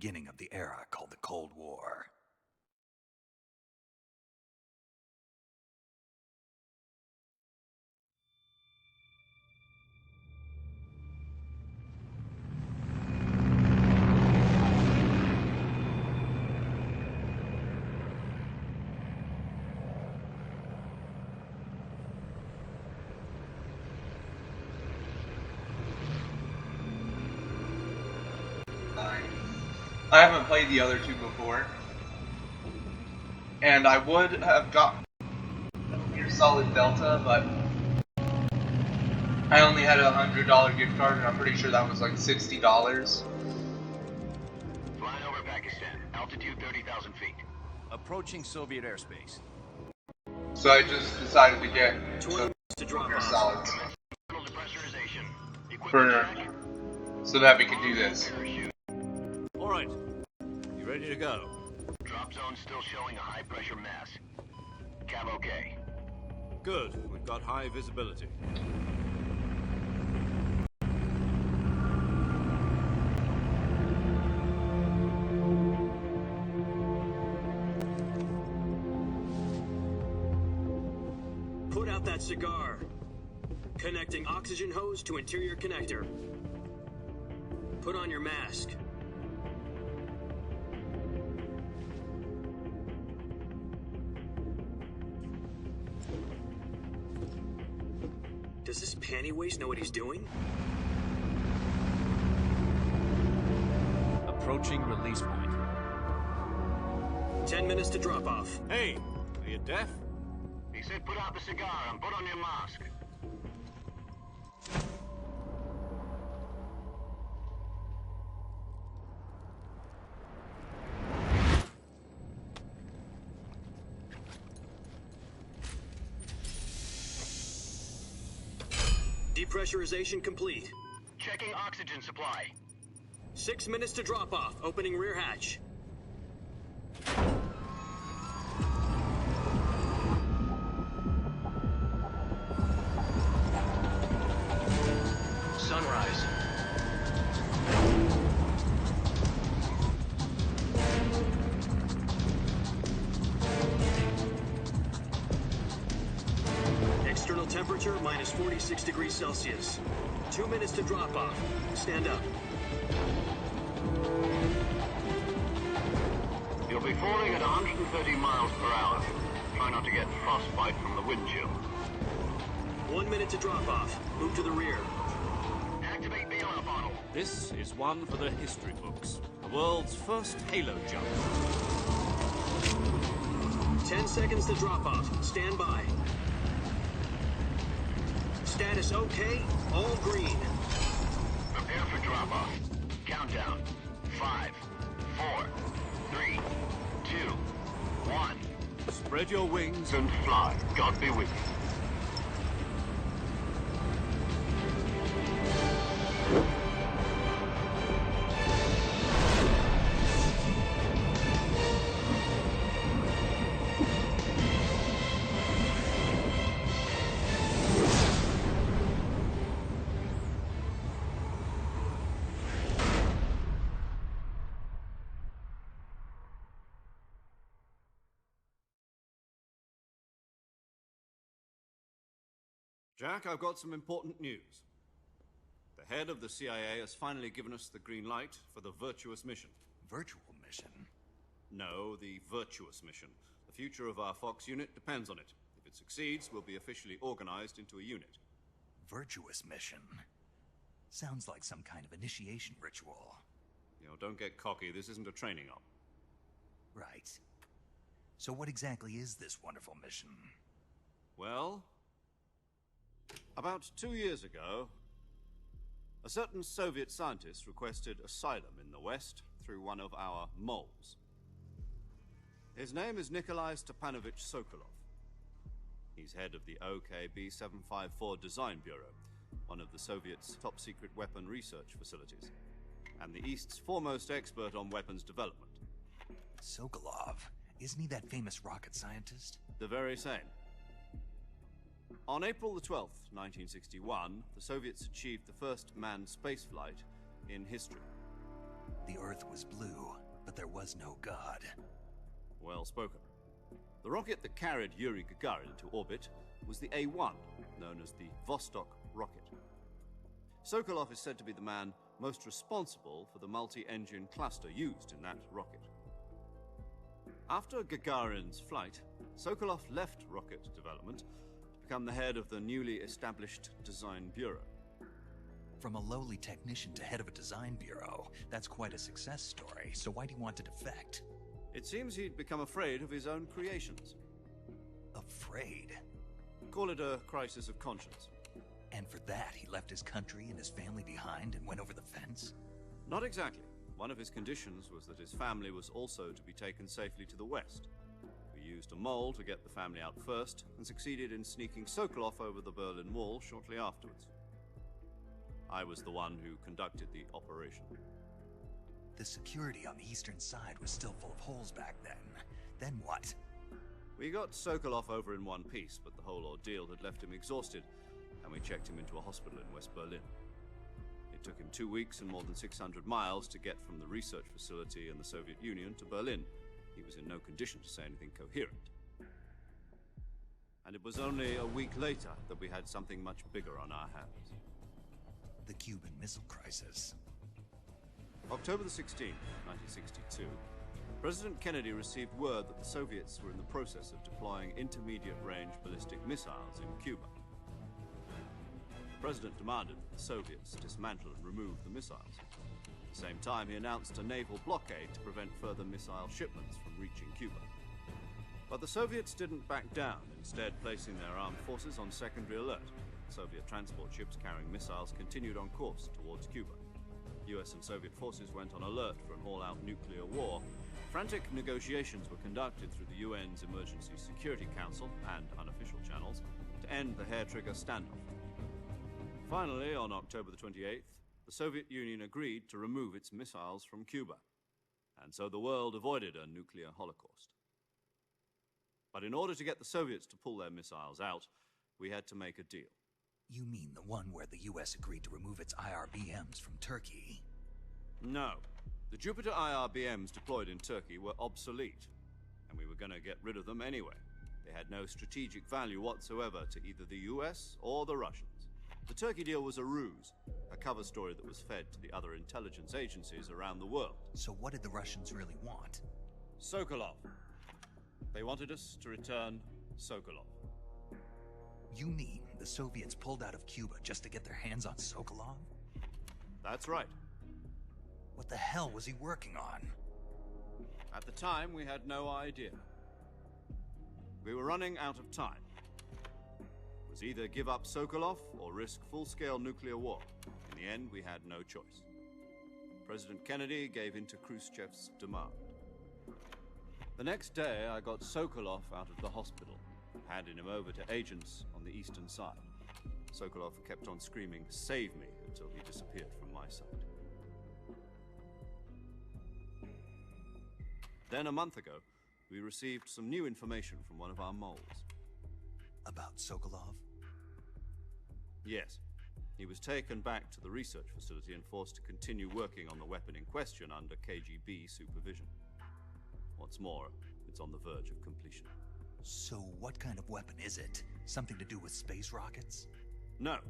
beginning of the era called the Cold War. I haven't played the other two before, and I would have gotten Gear Solid Delta, but I only had a $100 gift card, and I'm pretty sure that was like $60. Flying over Pakistan, altitude 30,000 feet. Approaching Soviet airspace. So I just decided to get to drop Gear off. Solids Depressurization. for so that we could do this. All right. You ready to go? Drop zone still showing a high pressure mass. Cav okay. Good. We've got high visibility. Put out that cigar. Connecting oxygen hose to interior connector. Put on your mask. Does this panty waste know what he's doing? Approaching release point. 10 minutes to drop off. Hey, are you deaf? He said put out the cigar and put on your mask. Depressurization complete. Checking oxygen supply. 6 minutes to drop off. Opening rear hatch. Sunrise. External temperature minus 46 degrees Celsius. 2 minutes to drop off. Stand up. You'll be falling at 130 miles per hour. Try not to get frostbite from the wind chill. 1 minute to drop off. Move to the rear. Activate the oil bottle. This is one for the history books. The world's first halo jump. 10 seconds to drop off. Stand by. Status okay. All green. Prepare for drop off. Countdown. 5, 4, 3, 2, 1. Spread your wings. And fly. God be with you. Jack, I've got some important news. The head of the CIA has finally given us the green light for the Virtuous mission. Virtual mission? No, the Virtuous mission. The future of our Fox unit depends on it. If it succeeds, we'll be officially organized into a unit. Virtuous mission? Sounds like some kind of initiation ritual. You know, don't get cocky. This isn't a training op. Right. So what exactly is this wonderful mission? Well, about 2 years ago, a certain Soviet scientist requested asylum in the West through one of our moles. His name is Nikolai Stepanovich Sokolov. He's head of the OKB-754 Design Bureau, one of the Soviets' top-secret weapon research facilities, and the East's foremost expert on weapons development. Sokolov? Isn't he that famous rocket scientist? The very same. On April the 12th, 1961, the Soviets achieved the first manned spaceflight in history. the Earth was blue, but there was no God. Well spoken. The rocket that carried Yuri Gagarin into orbit was the A-1, known as the Vostok rocket. Sokolov is said to be the man most responsible for the multi-engine cluster used in that rocket. After Gagarin's flight, Sokolov left rocket development to become the head of the newly established Design Bureau. From a lowly technician to head of a design bureau, that's quite a success story, so why do you want to defect? It seems he'd become afraid of his own creations. Afraid? Call it a crisis of conscience. And for that, he left his country and his family behind and went over the fence? Not exactly. One of his conditions was that his family was also to be taken safely to the west. We used a mole to get the family out first, and succeeded in sneaking Sokolov over the Berlin Wall shortly afterwards. I was the one who conducted the operation. The security on the eastern side was still full of holes back then. Then what? We got Sokolov over in one piece, but the whole ordeal had left him exhausted, and we checked him into a hospital in West Berlin. It took him 2 weeks and more than 600 miles to get from the research facility in the Soviet Union to Berlin. He was in no condition to say anything coherent. And it was only a week later that we had something much bigger on our hands. The Cuban Missile Crisis. October the 16th, 1962, President Kennedy received word that the Soviets were in the process of deploying intermediate-range ballistic missiles in Cuba. The President demanded that the Soviets dismantle and remove the missiles. At the same time, he announced a naval blockade to prevent further missile shipments from reaching Cuba. But the Soviets didn't back down, instead placing their armed forces on secondary alert. Soviet transport ships carrying missiles continued on course towards Cuba. US and Soviet forces went on alert for an all-out nuclear war. Frantic negotiations were conducted through the UN's Emergency Security Council and unofficial channels to end the hair-trigger standoff. Finally, on October the 28th, the Soviet Union agreed to remove its missiles from Cuba, and so the world avoided a nuclear holocaust. But in order to get the Soviets to pull their missiles out, we had to make a deal. You mean the one where the US agreed to remove its IRBMs from Turkey? No. The Jupiter IRBMs deployed in Turkey were obsolete, and we were going to get rid of them anyway. They had no strategic value whatsoever to either the US or the Russians. The Turkey deal was a ruse, a cover story that was fed to the other intelligence agencies around the world. So what did the Russians really want? Sokolov. They wanted us to return Sokolov. You mean the Soviets pulled out of Cuba just to get their hands on Sokolov? That's right. What the hell was he working on? At the time, we had no idea. We were running out of time. It was either give up Sokolov or risk full-scale nuclear war. In the end, we had no choice. President Kennedy gave in to Khrushchev's demand. The next day, I got Sokolov out of the hospital, handing him over to agents on the eastern side. Sokolov kept on screaming, "Save me," until he disappeared from my sight. Then, a month ago, we received some new information from one of our moles. About Sokolov? Yes. He was taken back to the research facility and forced to continue working on the weapon in question under KGB supervision. What's more, it's on the verge of completion. So what kind of weapon is it? Something to do with space rockets? No,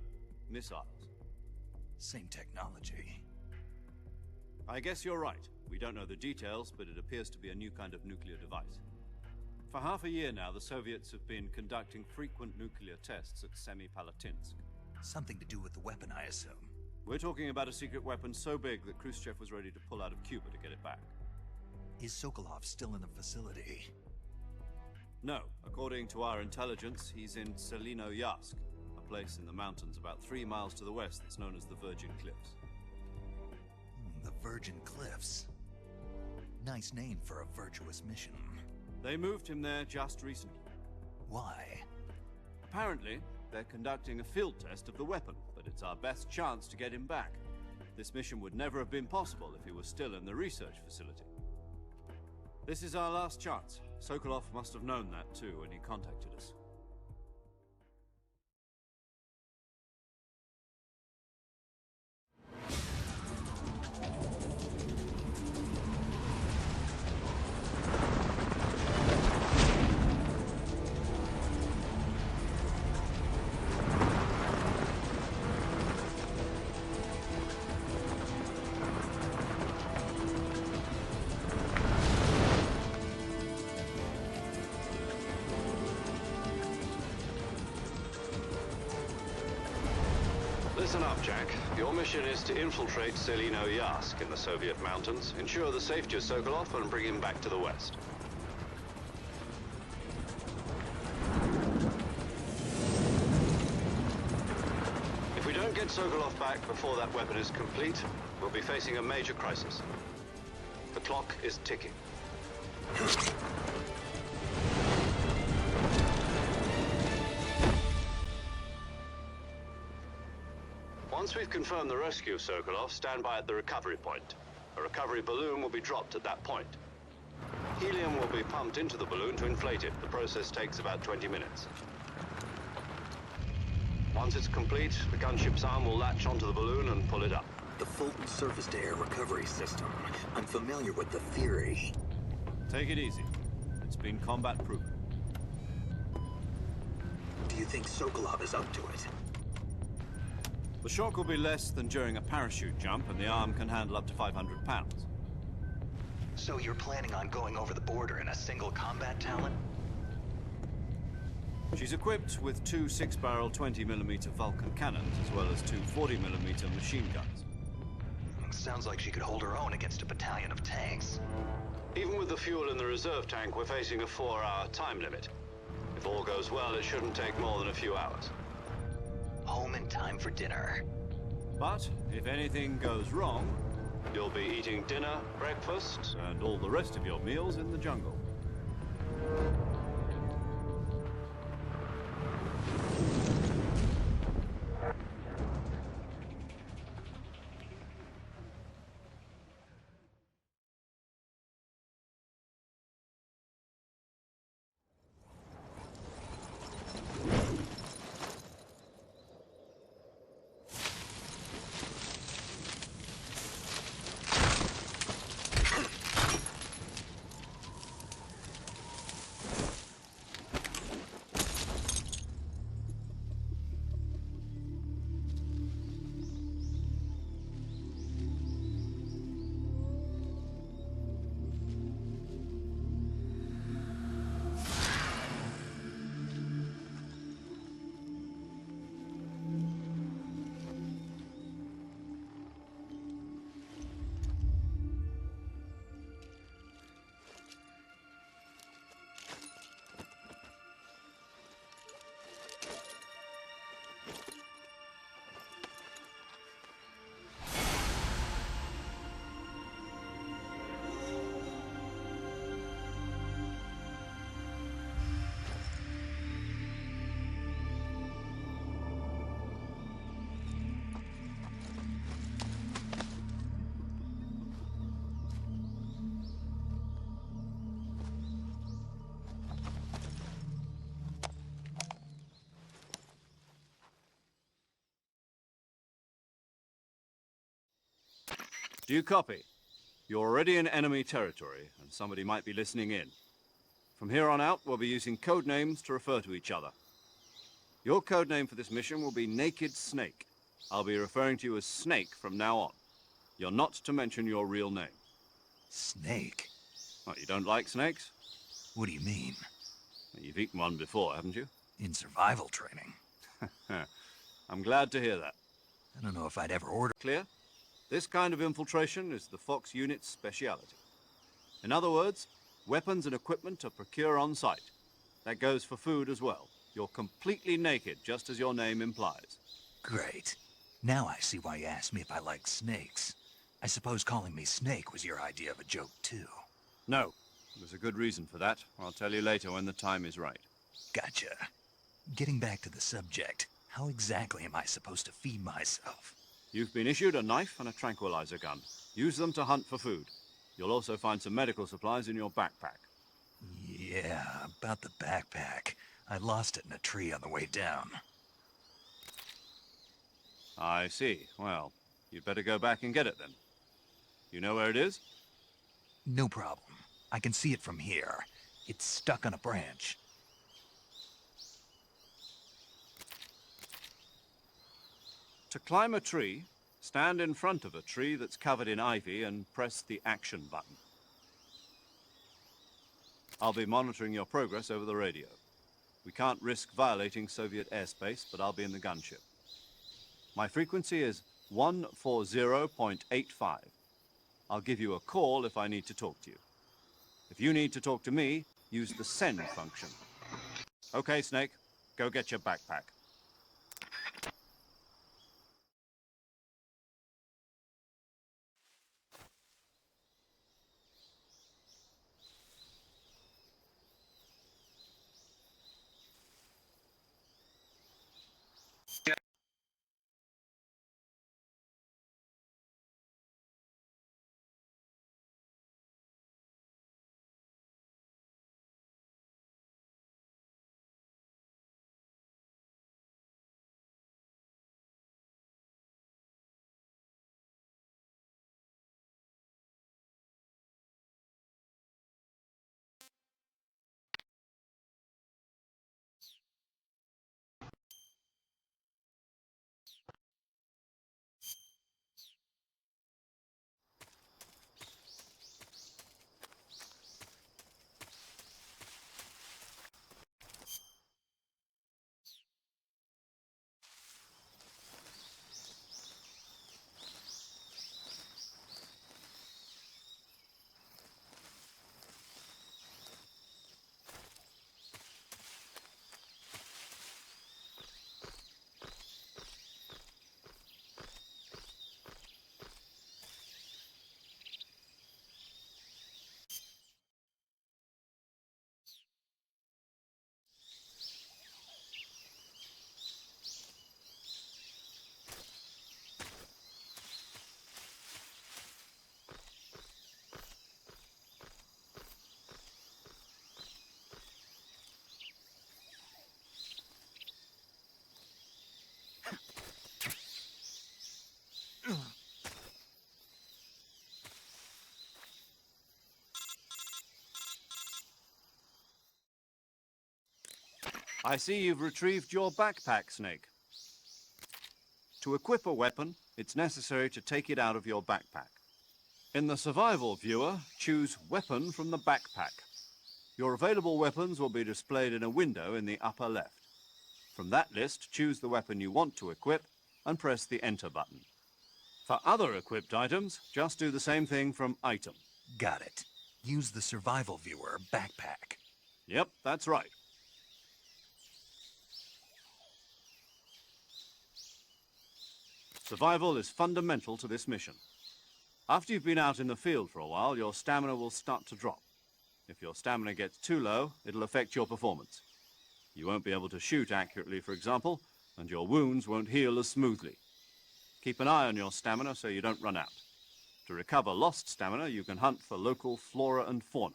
missiles. Same technology. I guess you're right. We don't know the details, but it appears to be a new kind of nuclear device. For half a year now, the Soviets have been conducting frequent nuclear tests at Semipalatinsk. Something to do with the weapon, I assume. We're talking about a secret weapon so big that Khrushchev was ready to pull out of Cuba to get it back. Is Sokolov still in the facility? No. According to our intelligence, he's in Selinoyarsk, a place in the mountains about 3 miles to the west that's known as the Virgin Cliffs. The Virgin Cliffs. Nice name for a virtuous mission. They moved him there just recently. Why? Apparently, they're conducting a field test of the weapon, but it's our best chance to get him back. This mission would never have been possible if he was still in the research facility. This is our last chance. Sokolov must have known that too when he contacted us. Listen up, Jack. Your mission is to infiltrate Selino-Yask in the Soviet mountains, ensure the safety of Sokolov, and bring him back to the West. If we don't get Sokolov back before that weapon is complete, we'll be facing a major crisis. The clock is ticking. Once we've confirmed the rescue of Sokolov, stand by at the recovery point. A recovery balloon will be dropped at that point. Helium will be pumped into the balloon to inflate it. The process takes about 20 minutes. Once it's complete, the gunship's arm will latch onto the balloon and pull it up. The Fulton surface-to-air recovery system. I'm familiar with the theory. Take it easy. It's been combat-proven. Do you think Sokolov is up to it? The shock will be less than during a parachute jump, and the arm can handle up to 500 pounds. So you're planning on going over the border in a single combat Talon? She's equipped with two 6-barrel 20mm Vulcan cannons, as well as two 40mm machine guns. Sounds like she could hold her own against a battalion of tanks. Even with the fuel in the reserve tank, we're facing a 4-hour time limit. If all goes well, it shouldn't take more than a few hours. Home in time for dinner. But if anything goes wrong, You'll be eating dinner, breakfast, and all the rest of your meals in the jungle. Do you copy? You're already in enemy territory, and somebody might be listening in. From here on out, we'll be using code names to refer to each other. Your code name for this mission will be Naked Snake. I'll be referring to you as Snake from now on. You're not to mention your real name. Snake? What, you don't like snakes? What do you mean? You've eaten one before, haven't you? In survival training. I'm glad to hear that. I don't know if I'd ever order... Clear? This kind of infiltration is the Fox unit's speciality. In other words, weapons and equipment are procured on site. That goes for food as well. You're completely naked, just as your name implies. Great. Now I see why you asked me if I like snakes. I suppose calling me Snake was your idea of a joke, too. No. There's a good reason for that. I'll tell you later when the time is right. Gotcha. Getting back to the subject, how exactly am I supposed to feed myself? You've been issued a knife and a tranquilizer gun. Use them to hunt for food. You'll also find some medical supplies in your backpack. Yeah, about the backpack. I lost it in a tree on the way down. I see. Well, you'd better go back and get it then. You know where it is? No problem. I can see it from here. It's stuck on a branch. To climb a tree, stand in front of a tree that's covered in ivy and press the action button. I'll be monitoring your progress over the radio. We can't risk violating Soviet airspace, but I'll be in the gunship. My frequency is 140.85. I'll give you a call if I need to talk to you. If you need to talk to me, use the send function. Okay, Snake, go get your backpack. I see you've retrieved your backpack, Snake. To equip a weapon, it's necessary to take it out of your backpack. In the survival viewer, choose Weapon from the backpack. Your available weapons will be displayed in a window in the upper left. From that list, choose the weapon you want to equip and press the Enter button. For other equipped items, just do the same thing from Item. Got it. Use the survival viewer backpack. Yep, that's right. Survival is fundamental to this mission. After you've been out in the field for a while, your stamina will start to drop. If your stamina gets too low, it'll affect your performance. You won't be able to shoot accurately, for example, and your wounds won't heal as smoothly. Keep an eye on your stamina so you don't run out. To recover lost stamina, you can hunt for local flora and fauna.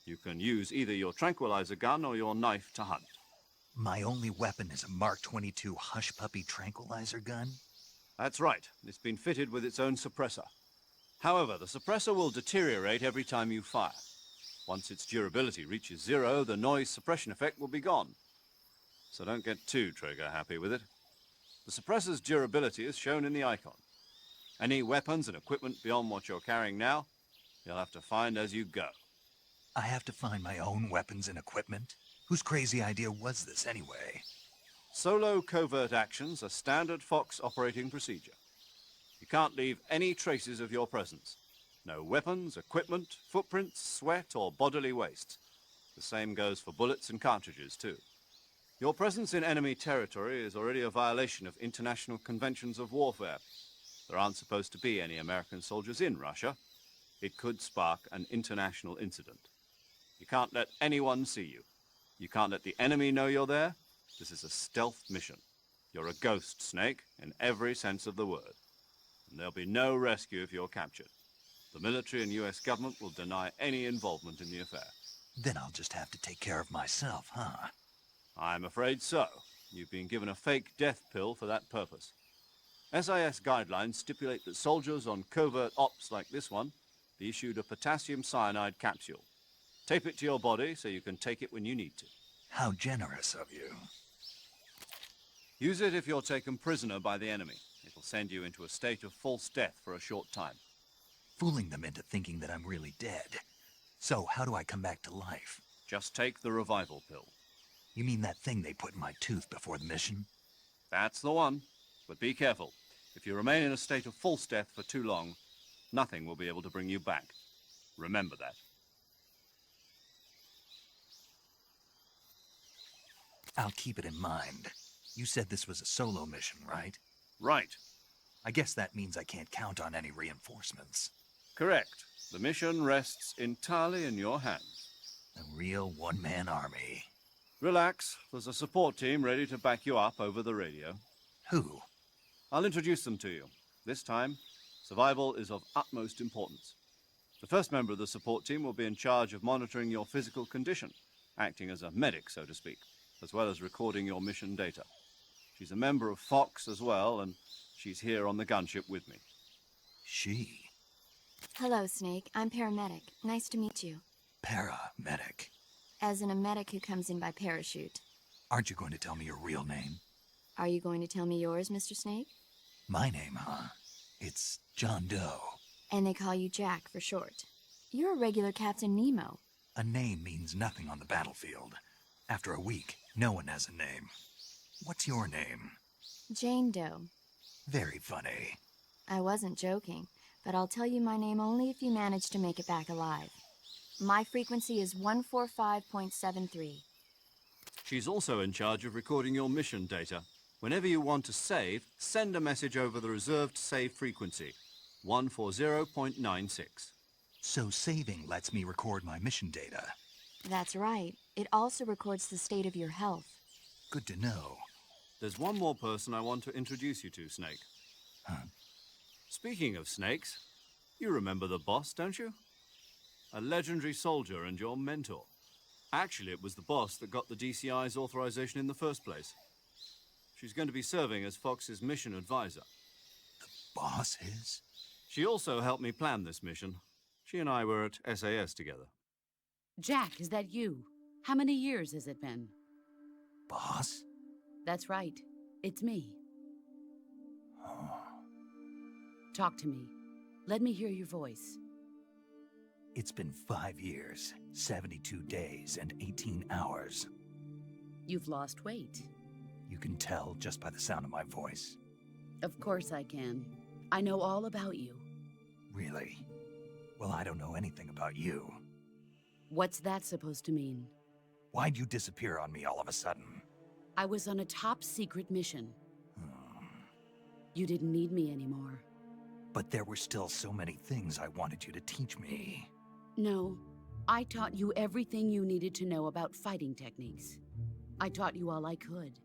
You can use either your tranquilizer gun or your knife to hunt. My only weapon is a Mark 22 Hush Puppy tranquilizer gun? That's right. It's been fitted with its own suppressor. However, the suppressor will deteriorate every time you fire. Once its durability reaches 0, the noise suppression effect will be gone. So don't get too trigger-happy with it. The suppressor's durability is shown in the icon. Any weapons and equipment beyond what you're carrying now, you'll have to find as you go. I have to find my own weapons and equipment? Whose crazy idea was this anyway? Solo covert actions are standard Fox operating procedure. You can't leave any traces of your presence. No weapons, equipment, footprints, sweat, or bodily waste. The same goes for bullets and cartridges, too. Your presence in enemy territory is already a violation of international conventions of warfare. There aren't supposed to be any American soldiers in Russia. It could spark an international incident. You can't let anyone see you. You can't let the enemy know you're there. This is a stealth mission. You're a ghost, Snake, in every sense of the word. And there'll be no rescue if you're captured. The military and US government will deny any involvement in the affair. Then I'll just have to take care of myself, huh? I'm afraid so. You've been given a fake death pill for that purpose. SIS guidelines stipulate that soldiers on covert ops like this one be issued a potassium cyanide capsule. Tape it to your body so you can take it when you need to. How generous of you. Use it if you're taken prisoner by the enemy. It'll send you into a state of false death for a short time. Fooling them into thinking that I'm really dead. So, how do I come back to life? Just take the revival pill. You mean that thing they put in my tooth before the mission? That's the one. But be careful. If you remain in a state of false death for too long, nothing will be able to bring you back. Remember that. I'll keep it in mind. You said this was a solo mission, right? Right. I guess that means I can't count on any reinforcements. Correct. The mission rests entirely in your hands. A real one-man army. Relax. There's a support team ready to back you up over the radio. Who? I'll introduce them to you. This time, survival is of utmost importance. The first member of the support team will be in charge of monitoring your physical condition, acting as a medic, so to speak, as well as recording your mission data. She's a member of Fox as well, and she's here on the gunship with me. She? Hello, Snake. I'm paramedic. Nice to meet you. Paramedic. As in a medic who comes in by parachute. Aren't you going to tell me your real name? Are you going to tell me yours, Mr. Snake? My name, huh? It's John Doe. And they call you Jack for short. You're a regular Captain Nemo. A name means nothing on the battlefield. After a week, no one has a name. What's your name? Jane Doe. Very funny. I wasn't joking, but I'll tell you my name only if you manage to make it back alive. My frequency is 145.73. She's also in charge of recording your mission data. Whenever you want to save, send a message over the reserved save frequency, 140.96. So saving lets me record my mission data. That's right. It also records the state of your health. Good to know. There's one more person I want to introduce you to, Snake. Huh? Speaking of snakes, you remember the boss, don't you? A legendary soldier and your mentor. Actually, it was the boss that got the DCI's authorization in the first place. She's going to be serving as Fox's mission advisor. Boss is? She also helped me plan this mission. She and I were at SAS together. Jack, is that you? How many years has it been? Boss? That's right. It's me. Oh. Talk to me. Let me hear your voice. It's been 5 years, 72 days, and 18 hours. You've lost weight. You can tell just by the sound of my voice. Of course I can. I know all about you. Really? Well, I don't know anything about you. What's that supposed to mean? Why'd you disappear on me all of a sudden? I was on a top-secret mission. Hmm. You didn't need me anymore. But there were still so many things I wanted you to teach me. No, I taught you everything you needed to know about fighting techniques. I taught you all I could.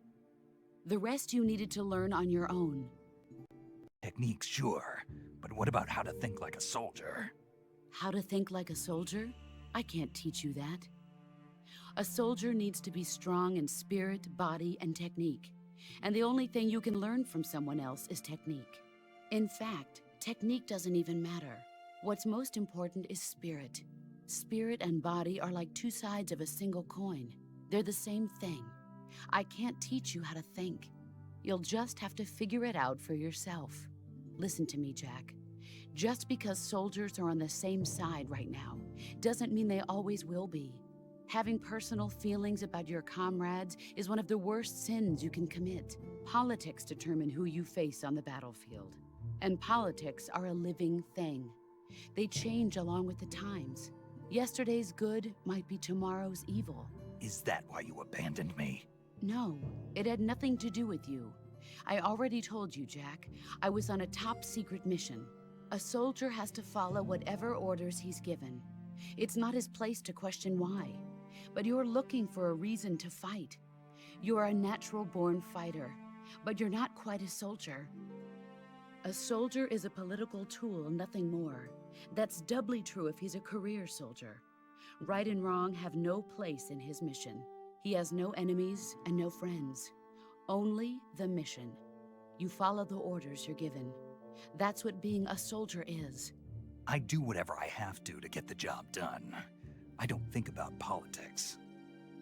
The rest you needed to learn on your own. Techniques, sure. But what about how to think like a soldier? How to think like a soldier? I can't teach you that. A soldier needs to be strong in spirit, body, and technique. And the only thing you can learn from someone else is technique. In fact, technique doesn't even matter. What's most important is spirit. Spirit and body are like two sides of a single coin. They're the same thing. I can't teach you how to think. You'll just have to figure it out for yourself. Listen to me, Jack. Just because soldiers are on the same side right now doesn't mean they always will be. Having personal feelings about your comrades is one of the worst sins you can commit. Politics determine who you face on the battlefield. And politics are a living thing. They change along with the times. Yesterday's good might be tomorrow's evil. Is that why you abandoned me? No, it had nothing to do with you. I already told you, Jack. I was on a top-secret mission. A soldier has to follow whatever orders he's given. It's not his place to question why. But you're looking for a reason to fight. You're a natural-born fighter, but you're not quite a soldier. A soldier is a political tool, nothing more. That's doubly true if he's a career soldier. Right and wrong have no place in his mission. He has no enemies and no friends. Only the mission. You follow the orders you're given. That's what being a soldier is. I do whatever I have to get the job done. I don't think about politics.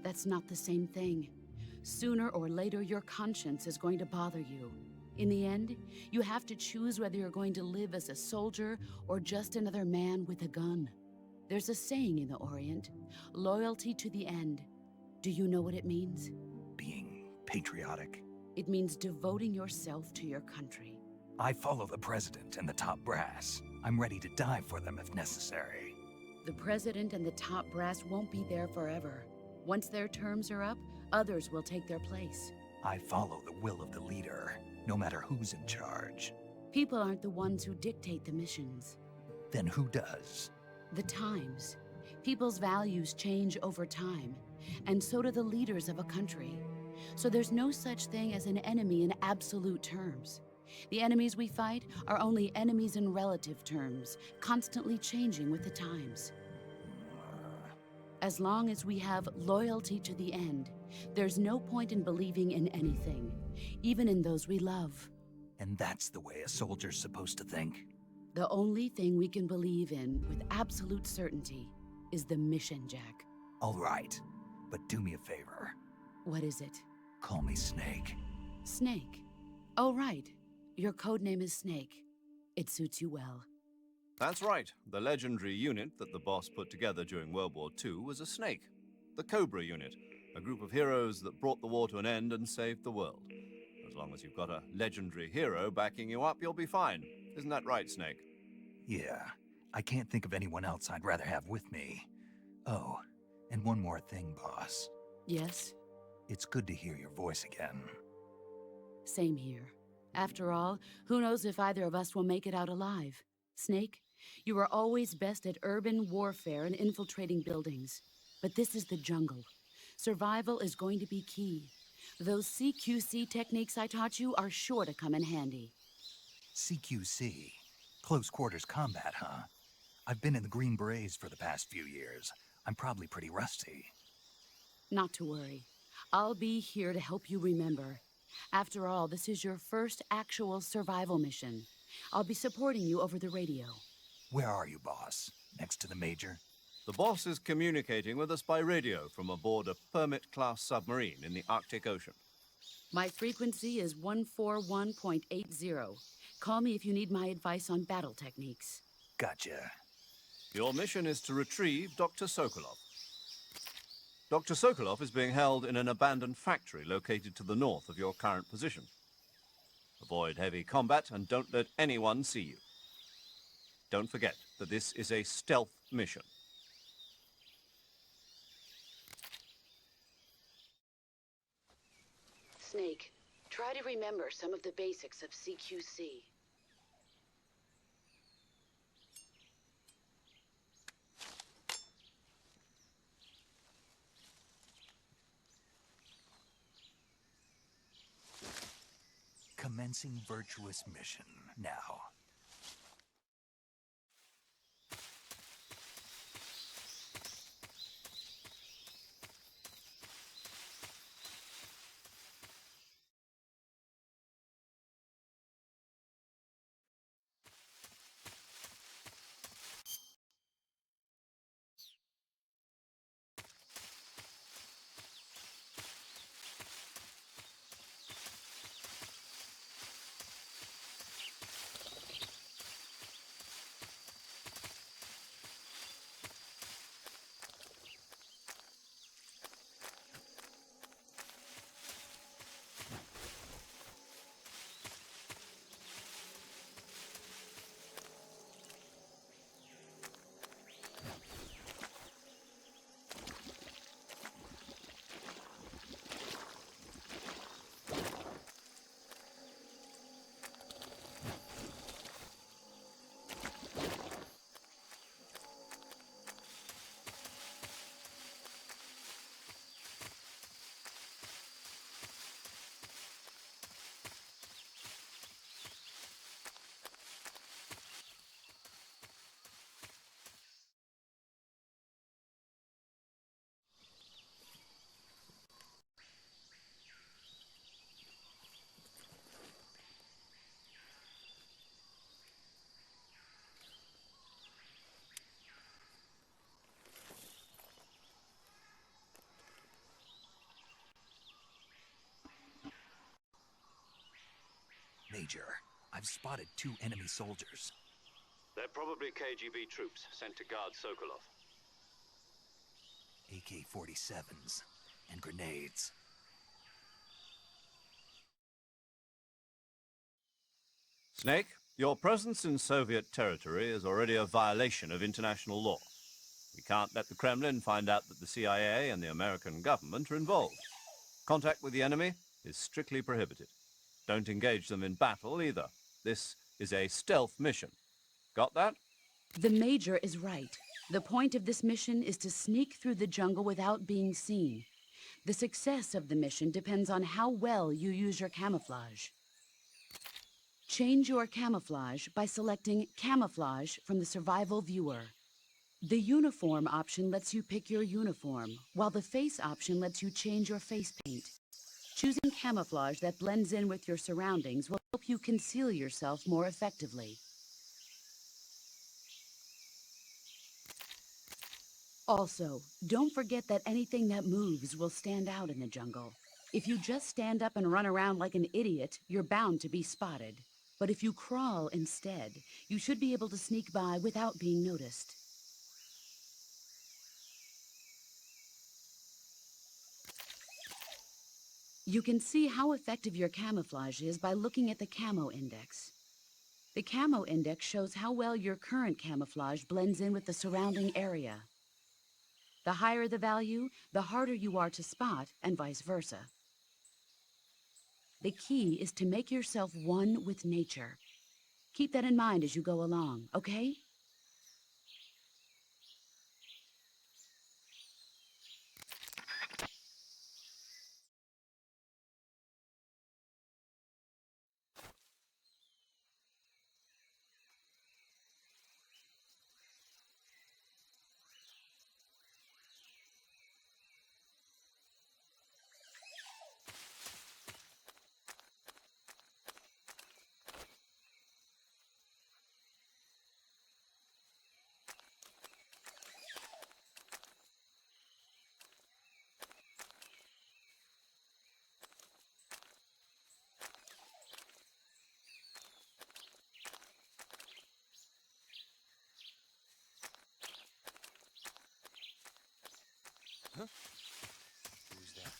That's not the same thing. Sooner or later, your conscience is going to bother you. In the end, you have to choose whether you're going to live as a soldier or just another man with a gun. There's a saying in the Orient, loyalty to the end. Do you know what it means? Being patriotic? It means devoting yourself to your country. I follow the president and the top brass. I'm ready to die for them if necessary. The president and the top brass won't be there forever. Once their terms are up, others will take their place. I follow the will of the leader, no matter who's in charge. People aren't the ones who dictate the missions. Then who does? The times. People's values change over time, and so do the leaders of a country. So there's no such thing as an enemy in absolute terms. The enemies we fight are only enemies in relative terms, constantly changing with the times. As long as we have loyalty to the end, there's no point in believing in anything, even in those we love. And that's the way a soldier's supposed to think? The only thing we can believe in with absolute certainty is the mission, Jack. All right, but do me a favor. What is it? Call me Snake. Snake. Oh, right. Your codename is Snake. It suits you well. That's right. The legendary unit that the boss put together during World War II was a snake. The Cobra unit, a group of heroes that brought the war to an end and saved the world. As long as you've got a legendary hero backing you up, you'll be fine. Isn't that right, Snake? Yeah, I can't think of anyone else I'd rather have with me. Oh, and one more thing, boss. Yes? It's good to hear your voice again. Same here. After all, who knows if either of us will make it out alive? Snake, you are always best at urban warfare and infiltrating buildings. But this is the jungle. Survival is going to be key. Those CQC techniques I taught you are sure to come in handy. CQC? Close quarters combat, huh? I've been in the Green Berets for the past few years. I'm probably pretty rusty. Not to worry. I'll be here to help you remember. After all, this is your first actual survival mission. I'll be supporting you over the radio. Where are you, boss? Next to the Major? The boss is communicating with us by radio from aboard a Permit-class submarine in the Arctic Ocean. My frequency is 141.80. Call me if you need my advice on battle techniques. Gotcha. Your mission is to retrieve Dr. Sokolov. Dr. Sokolov is being held in an abandoned factory located to the north of your current position. Avoid heavy combat and don't let anyone see you. Don't forget that this is a stealth mission. Snake, try to remember some of the basics of CQC. Commencing virtuous mission now. Major, I've spotted 2 enemy soldiers. They're probably KGB troops sent to guard Sokolov. AK-47s and grenades. Snake, your presence in Soviet territory is already a violation of international law. We can't let the Kremlin find out that the CIA and the American government are involved. Contact with the enemy is strictly prohibited. Don't engage them in battle either. This is a stealth mission. Got that? The Major is right. The point of this mission is to sneak through the jungle without being seen. The success of the mission depends on how well you use your camouflage. Change your camouflage by selecting Camouflage from the Survival Viewer. The Uniform option lets you pick your uniform, while the Face option lets you change your face paint. Choosing camouflage that blends in with your surroundings will help you conceal yourself more effectively. Also, don't forget that anything that moves will stand out in the jungle. If you just stand up and run around like an idiot, you're bound to be spotted. But if you crawl instead, you should be able to sneak by without being noticed. You can see how effective your camouflage is by looking at the Camo Index. The Camo Index shows how well your current camouflage blends in with the surrounding area. The higher the value, the harder you are to spot, and vice versa. The key is to make yourself one with nature. Keep that in mind as you go along, okay? Who's that?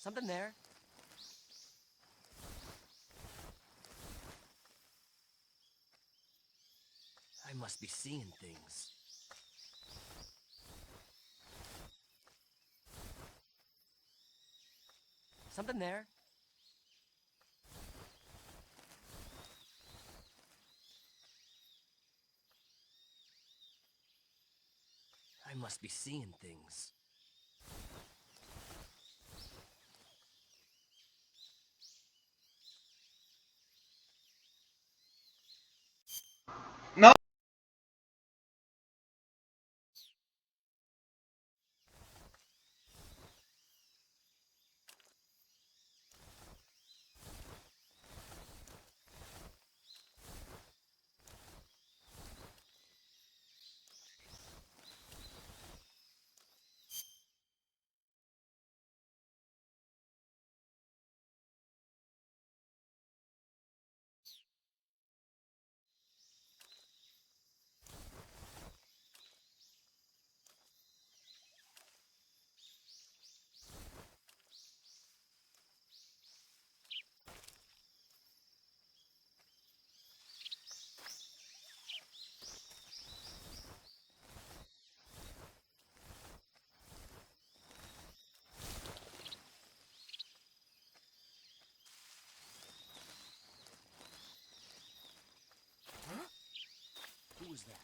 Something there? I must be seeing things. Something there? I must be seeing things. No. Who was that?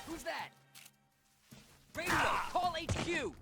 Who's that? Radio! Call HQ!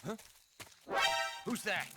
Huh? Who's that?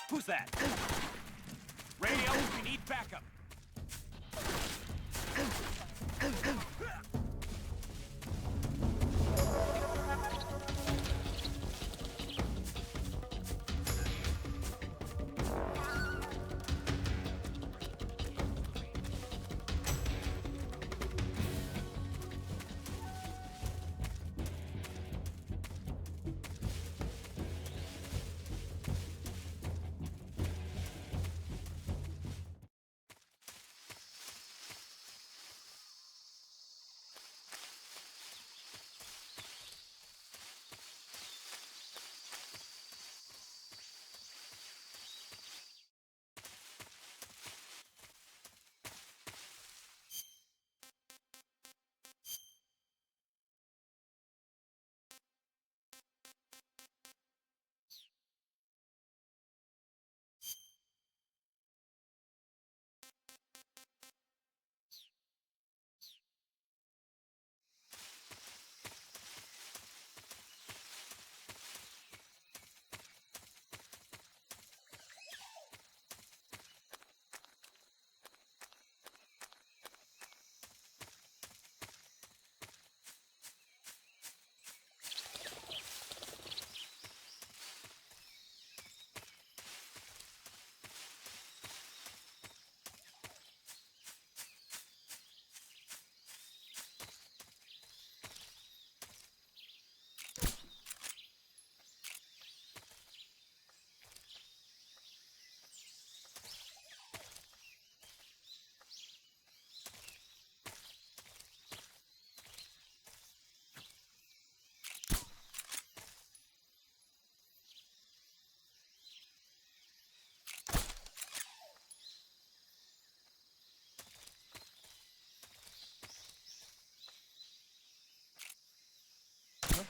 Who's that? Radio, we need backup.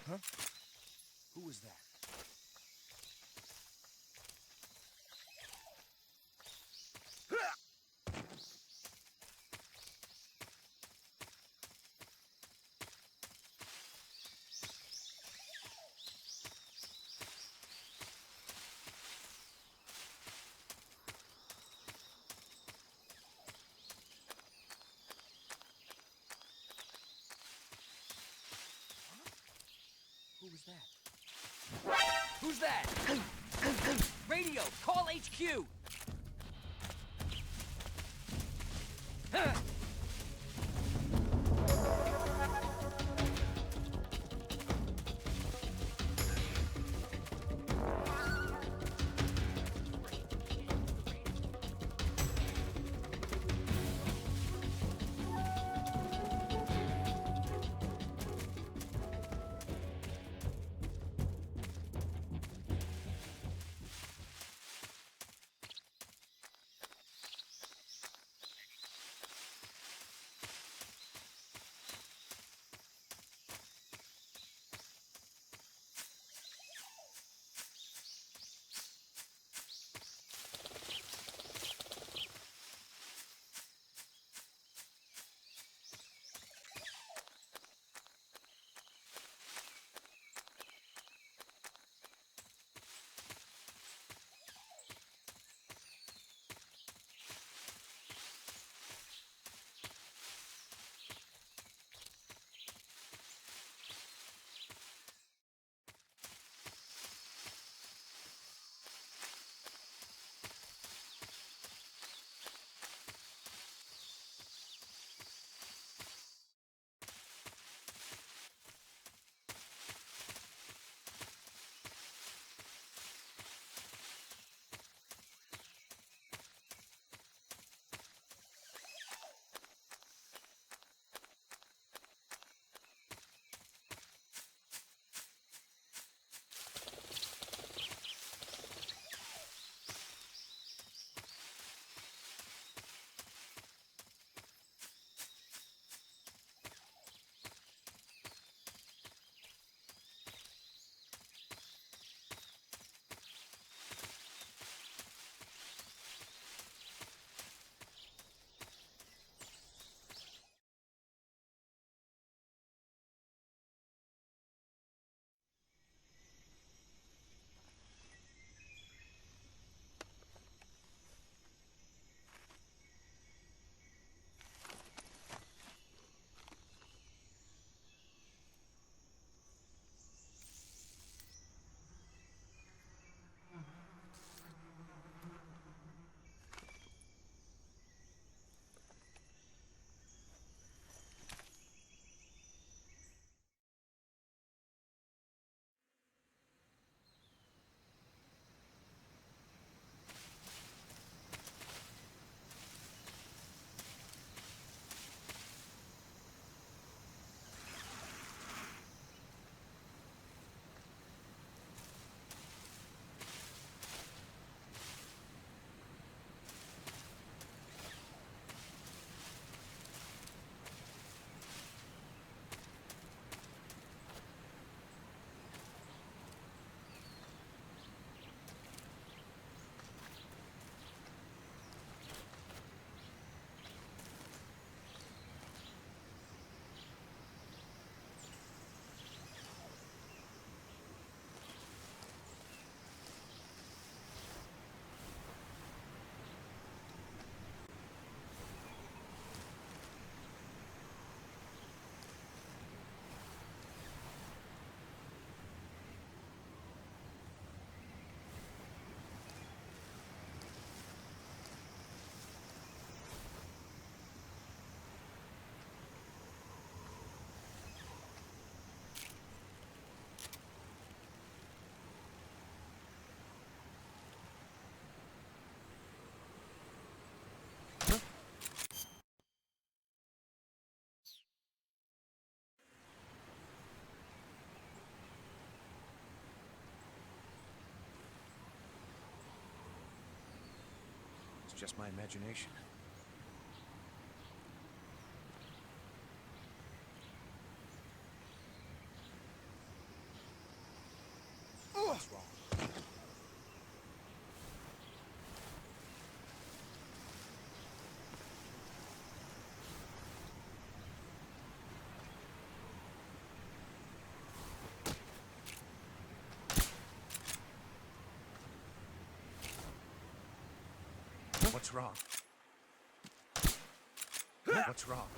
Huh? Who was that? Who was that? Who's that? Radio, call HQ! just my imagination. What's wrong? What's wrong? What's wrong?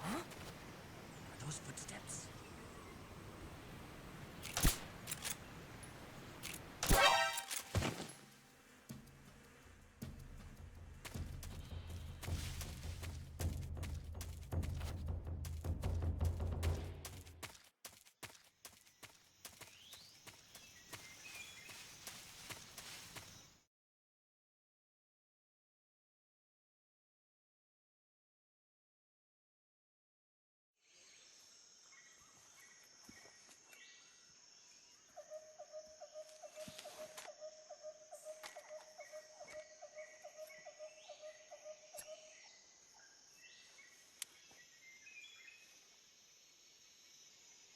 Are those footsteps?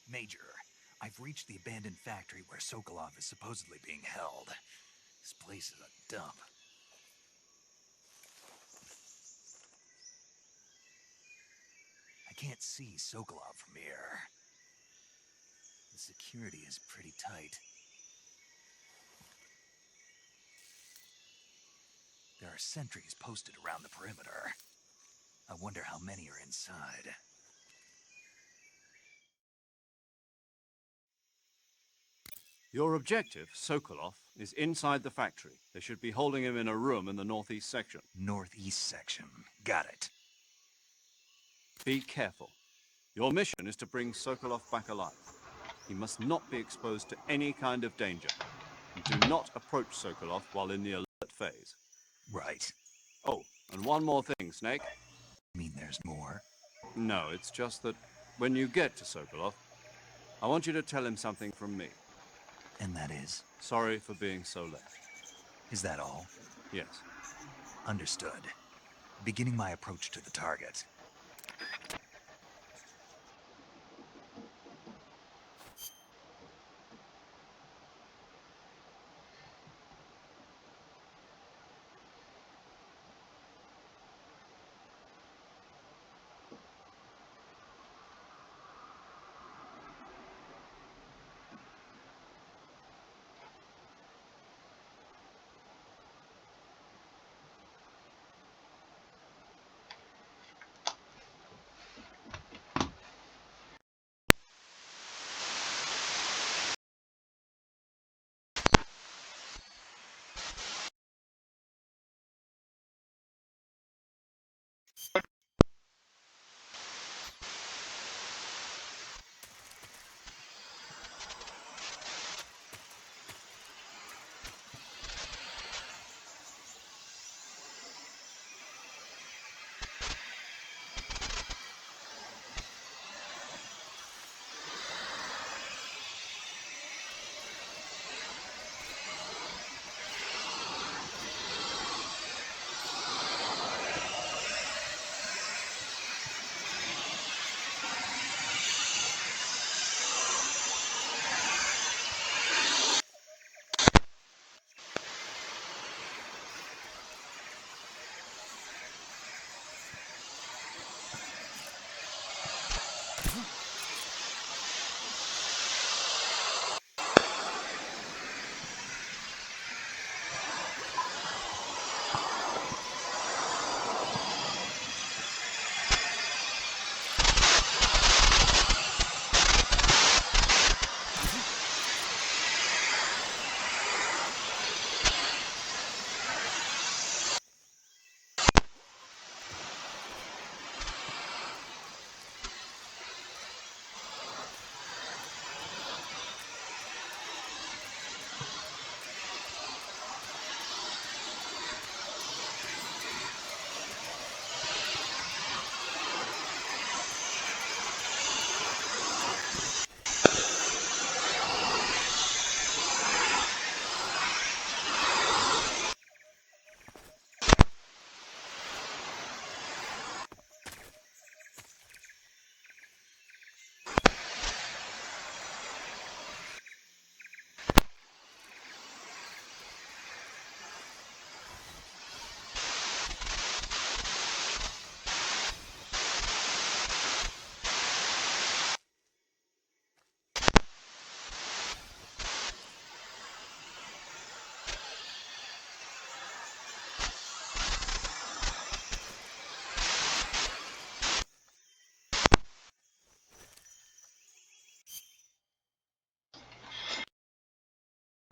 Major, I've reached the abandoned factory where Sokolov is supposedly being held. This place is a dump. I can't see Sokolov from here. The security is pretty tight. There are sentries posted around the perimeter. I wonder how many are inside. Your objective, Sokolov, is inside the factory. They should be holding him in a room in the northeast section. Northeast section. Got it. Be careful. Your mission is to bring Sokolov back alive. He must not be exposed to any kind of danger. And do not approach Sokolov while in the alert phase. Right. Oh, and one more thing, Snake. Mean there's more? No, it's just that when you get to Sokolov, I want you to tell him something from me. And that is? Sorry for being so late. Is that all? Yes. Understood. Beginning my approach to the target.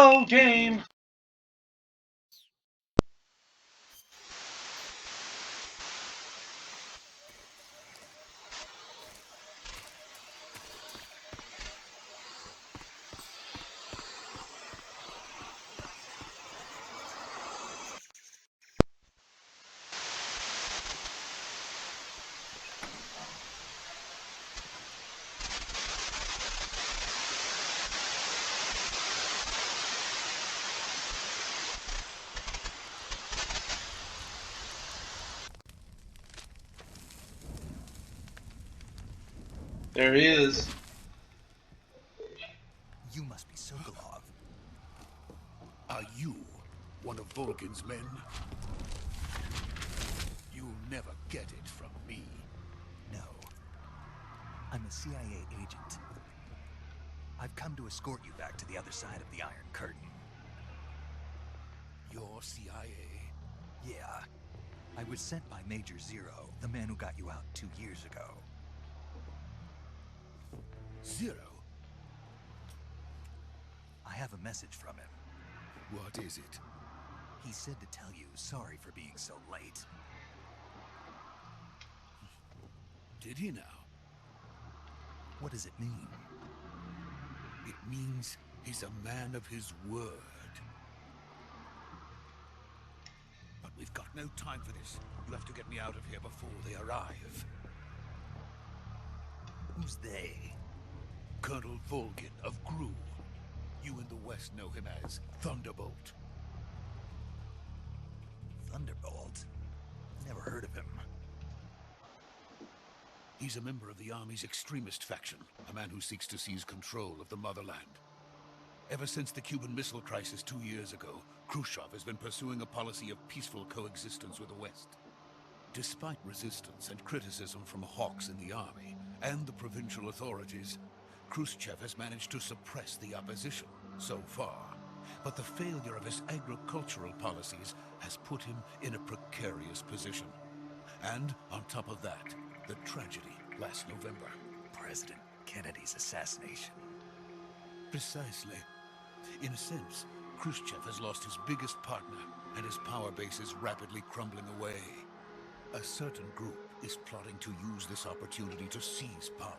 Oh, game! There he is. You must be Sokolov. Are you one of Volgin's men? You'll never get it from me. No. I'm a CIA agent. I've come to escort you back to the other side of the Iron Curtain. You're CIA? Yeah. I was sent by Major Zero, the man who got you out 2 years ago. Zero? I have a message from him. What is it? He said to tell you sorry for being so late. Did he now? What does it mean? It means he's a man of his word. But we've got no time for this. You have to get me out of here before they arrive. Who's they? Colonel Volgin of Gru. You in the West know him as Thunderbolt. Thunderbolt? Never heard of him. He's a member of the Army's extremist faction, a man who seeks to seize control of the motherland. Ever since the Cuban Missile Crisis 2 years ago, Khrushchev has been pursuing a policy of peaceful coexistence with the West. Despite resistance and criticism from hawks in the army and the provincial authorities, Khrushchev has managed to suppress the opposition so far. But the failure of his agricultural policies has put him in a precarious position. And on top of that, the tragedy last November. President Kennedy's assassination. Precisely. In a sense, Khrushchev has lost his biggest partner, and his power base is rapidly crumbling away. A certain group is plotting to use this opportunity to seize power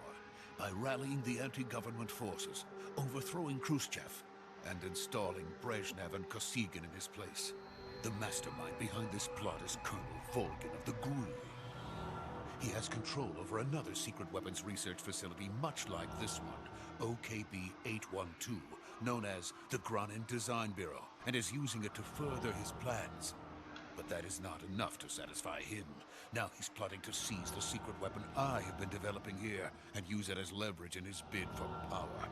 by rallying the anti-government forces, overthrowing Khrushchev, and installing Brezhnev and Kosygin in his place. The mastermind behind this plot is Colonel Volgin of the GRU. He has control over another secret weapons research facility much like this one, OKB-812, known as the Granin Design Bureau, and is using it to further his plans. But that is not enough to satisfy him. Now he's plotting to seize the secret weapon I have been developing here and use it as leverage in his bid for power.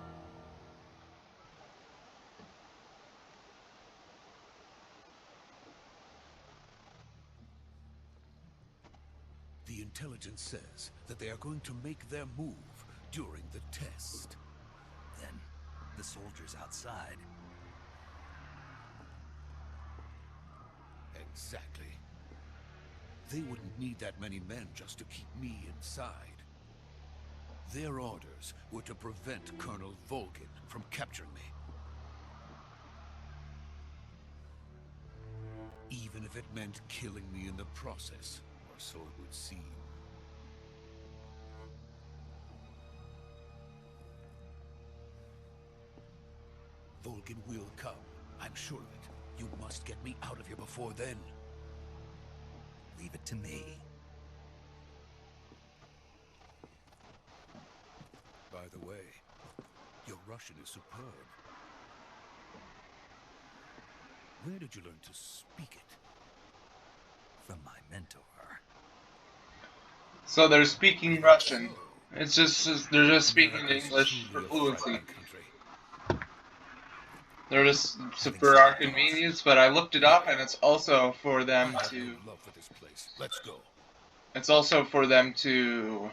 The intelligence says that they are going to make their move during the test. Then, the soldiers outside. Exactly. They wouldn't need that many men just to keep me inside. Their orders were to prevent Colonel Volgin from capturing me. Even if it meant killing me in the process, or so it would seem. Volgin will come, I'm sure of it. You must get me out of here before then. Leave it to me. By the way, your Russian is superb. Where did you learn to speak it? From my mentor. So they're speaking Russian. It's just they're just speaking English for fluency. They're just for our convenience, but I looked it up, and it's also for them to. Love for this place. Let's go. It's also for them to.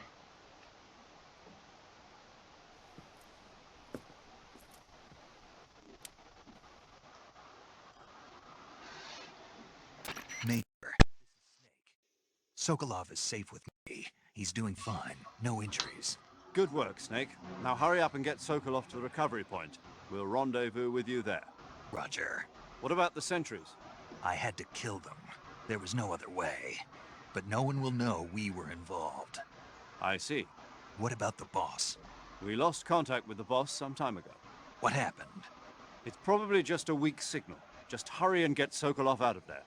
Major, this is Snake. Sokolov is safe with me. He's doing fine. No injuries. Good work, Snake. Now hurry up and get Sokolov to the recovery point. We'll rendezvous with you there. Roger. What about the sentries? I had to kill them. There was no other way. But no one will know we were involved. I see. What about the boss? We lost contact with the boss some time ago. What happened? It's probably just a weak signal. Just hurry and get Sokolov out of there.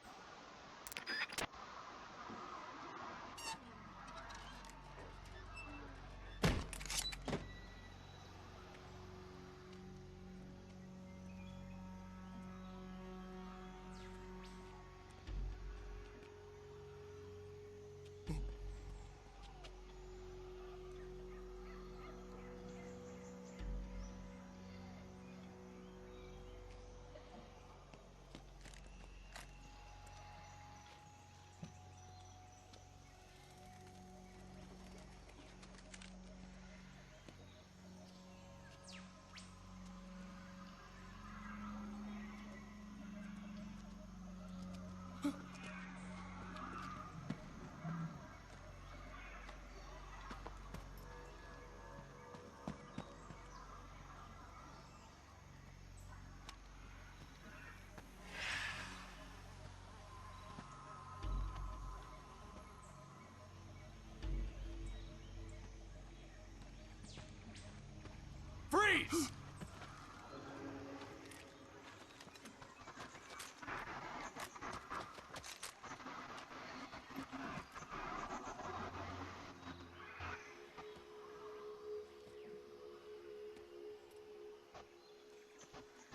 Freeze!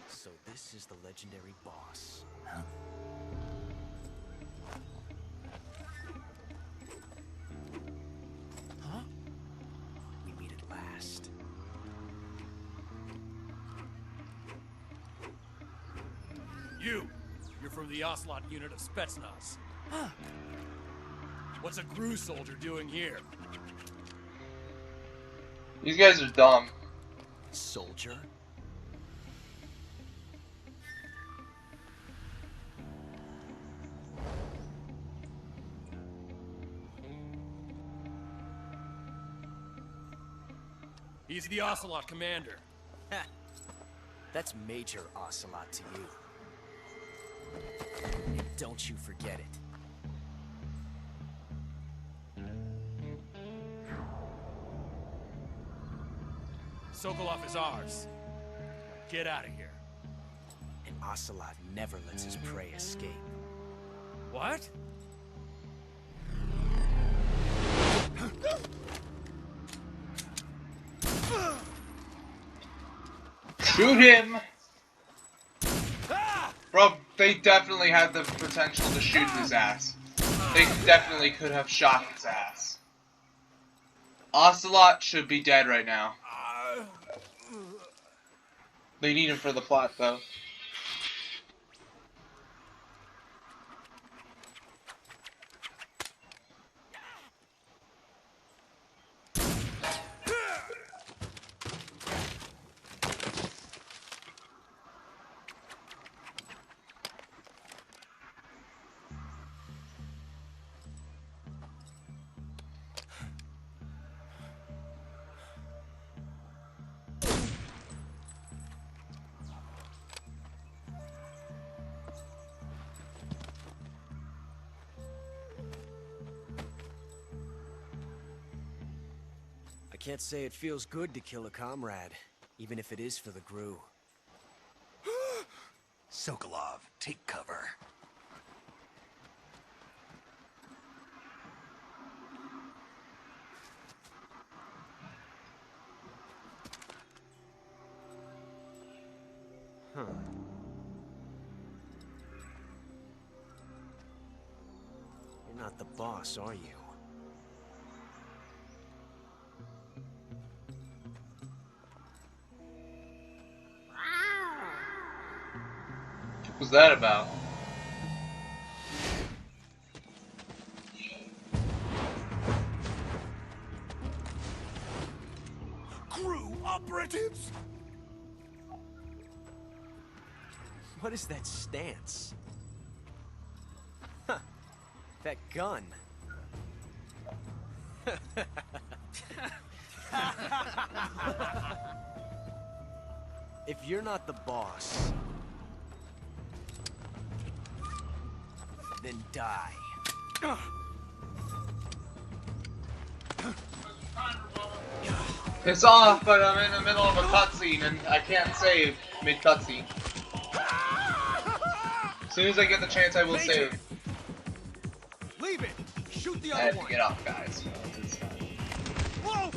So this is the legendary boss. Huh? Huh? We meet at last. You're from the Ocelot unit of Spetsnaz. Huh. What's a GRU soldier doing here? These guys are dumb. Soldier? He's the Ocelot commander. Ha! That's Major Ocelot to you. And don't you forget it. Sokolov is ours. Get out of here. And Ocelot never lets his prey escape. What? Shoot him! Bro, they definitely had the potential to shoot his ass. They definitely could have shot his ass. Ocelot should be dead right now. They need him for the plot, though. I can't say it feels good to kill a comrade, even if it is for the GRU. Sokolov, take cover. Huh. You're not the boss, are you? What was that about? GRU operatives? What is that stance? Huh. That gun. If you're not the boss, then die. It's off, but I'm in the middle of a cutscene and I can't save mid-cutscene. As soon as I get the chance, I will Major. save. Leave it! Shoot the I other have one! to get off, guys. It's fine. Whoa!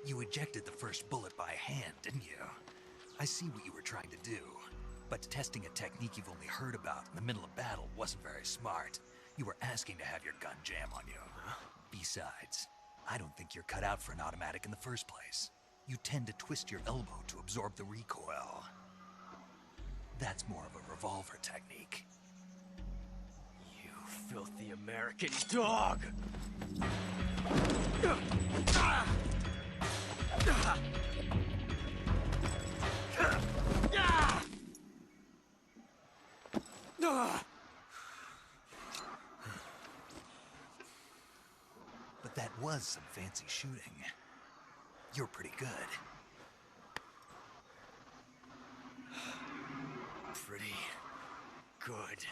You ejected the first bullet by hand, didn't you? I see what you were trying to do. But testing a technique you've only heard about in the middle of battle wasn't very smart. You were asking to have your gun jam on you. Besides, I don't think you're cut out for an automatic in the first place. You tend to twist your elbow to absorb the recoil. That's more of a revolver technique. You filthy American dog! But that was some fancy shooting. You're pretty good. Pretty good.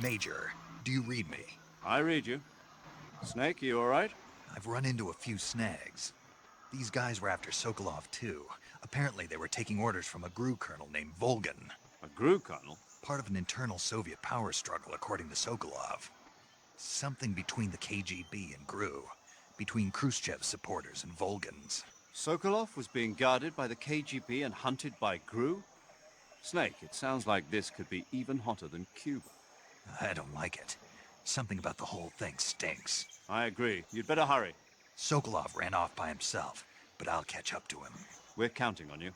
Major, do you read me? I read you. Snake, you alright? I've run into a few snags. These guys were after Sokolov too. Apparently they were taking orders from a GRU colonel named Volgan. A GRU colonel? Part of an internal Soviet power struggle, according to Sokolov. Something between the KGB and GRU. Between Khrushchev's supporters and Volgan's. Sokolov was being guarded by the KGB and hunted by GRU? Snake, it sounds like this could be even hotter than Cuba. I don't like it. Something about the whole thing stinks. I agree. You'd better hurry. Sokolov ran off by himself, but I'll catch up to him. We're counting on you.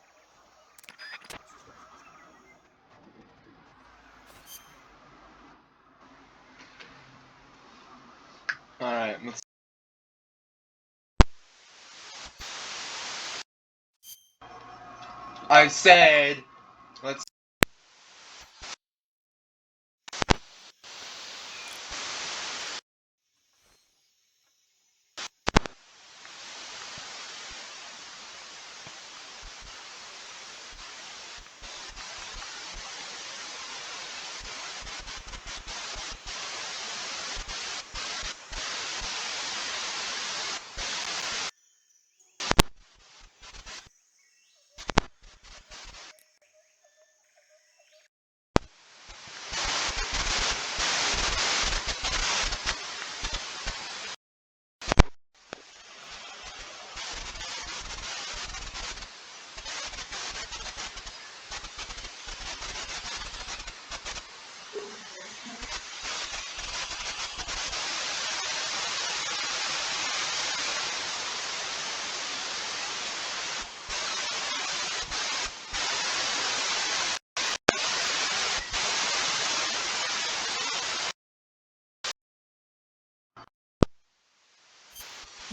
Alright, let's... I said... Let's...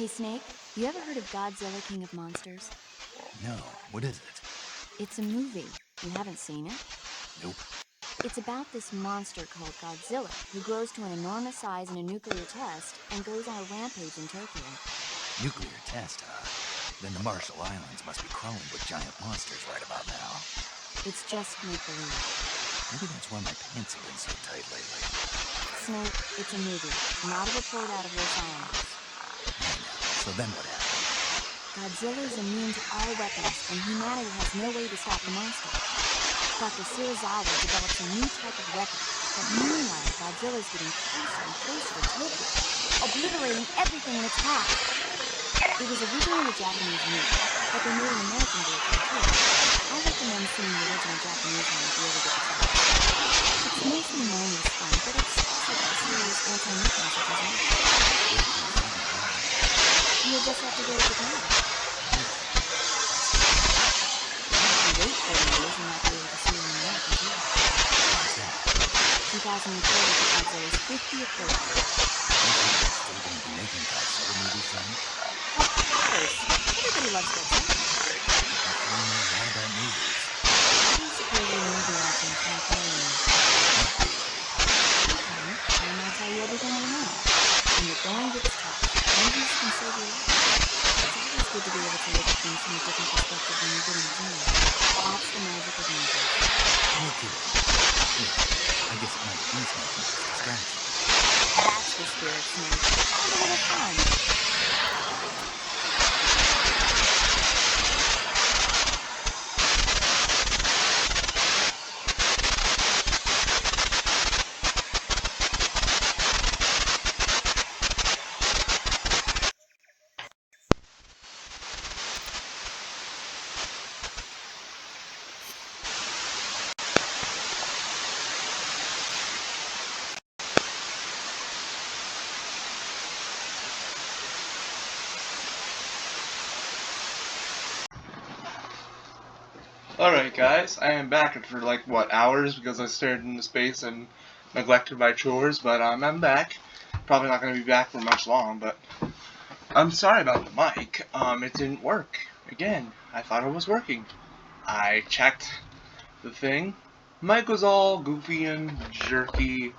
Hey, Snake, you ever heard of Godzilla King of Monsters? No, what is it? It's a movie. You haven't seen it? Nope. It's about this monster called Godzilla, who grows to an enormous size in a nuclear test and goes on a rampage in Tokyo. Nuclear test, huh? Then the Marshall Islands must be crawling with giant monsters right about now. It's just make-believe. Maybe that's why my pants have been so tight lately. Snake, it's a movie, not a report out of Los Alamos. So then what happened? Godzilla is immune to all weapons, and humanity has no way to stop the monster. Dr. Serizawa develops a new type of weapon, but meanwhile, Godzilla is getting closer and closer to Tokyo, obliterating everything in its path. It was originally a Japanese movie, but they made an American version too. I recommend seeing the original Japanese one if you ever get the chance. It's mostly mindless fun, but it's also got serious anti-nuke messages in it. You'll just have to go to Japan. If you wait 40 years, you might be able to see it in America too. 2030 is Godzilla's 50th birthday. Still going to be making Godzilla movies then? Of course! Everybody loves Godzilla. I know a lot about movies. I don't suppose you're a movie watching type, are you? Okay, then I'll tell you everything I know. When the going gets tough, movies can save your life. It's always good to be able to look at things from a different perspective when you get in the zone. That's the magic of movies. Okay. Yeah, I guess it might ease my distraction. That's the spirit, Snake. Have a little fun. Alright guys, I am back for like, what, hours because I stared into space and neglected my chores, but I'm back. Probably not going to be back for much long, but I'm sorry about the mic. It didn't work. Again, I thought it was working. I checked the thing. Mic was all goofy and jerky,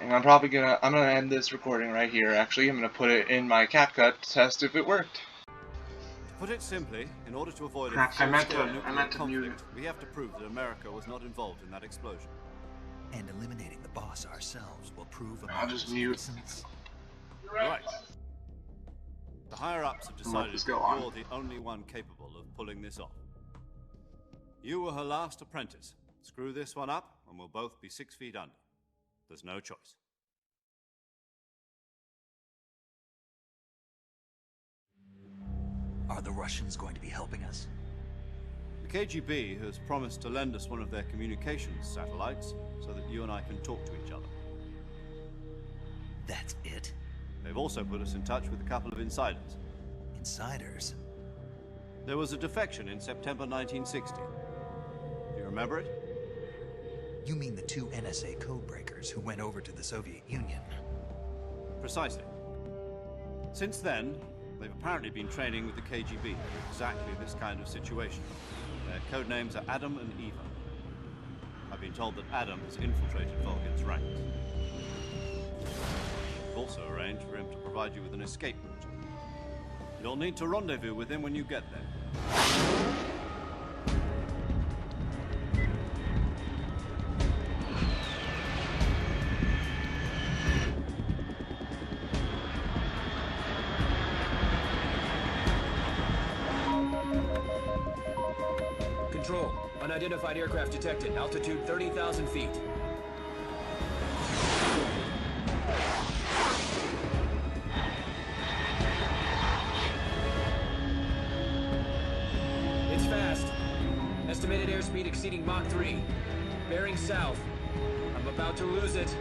and I'm gonna end this recording right here. Actually, I'm gonna put it in my CapCut to test if it worked. To put it simply, in order to avoid a Crap, I meant full-scale to nuclear mute it. conflict, we have to prove that America was not involved in that explosion. And eliminating the boss ourselves will prove I'll just America's mute. innocence. Right. The higher-ups have decided this that go on? you're the only one capable of pulling this off. You were her last apprentice. Screw this one up, and we'll both be 6 feet under. There's no choice. Are the Russians going to be helping us? The KGB has promised to lend us one of their communications satellites so that you and I can talk to each other. That's it? They've also put us in touch with a couple of insiders. Insiders? There was a defection in September 1960. Do you remember it? You mean the 2 NSA codebreakers who went over to the Soviet Union? Precisely. Since then, they've apparently been training with the KGB in exactly this kind of situation. Their code names are Adam and Eva. I've been told that Adam has infiltrated Volgin's ranks. We've also arranged for him to provide you with an escape route. You'll need to rendezvous with him when you get there. Control. Unidentified aircraft detected. Altitude 30,000 feet. It's fast. Estimated airspeed exceeding Mach 3. Bearing south. I'm about to lose it.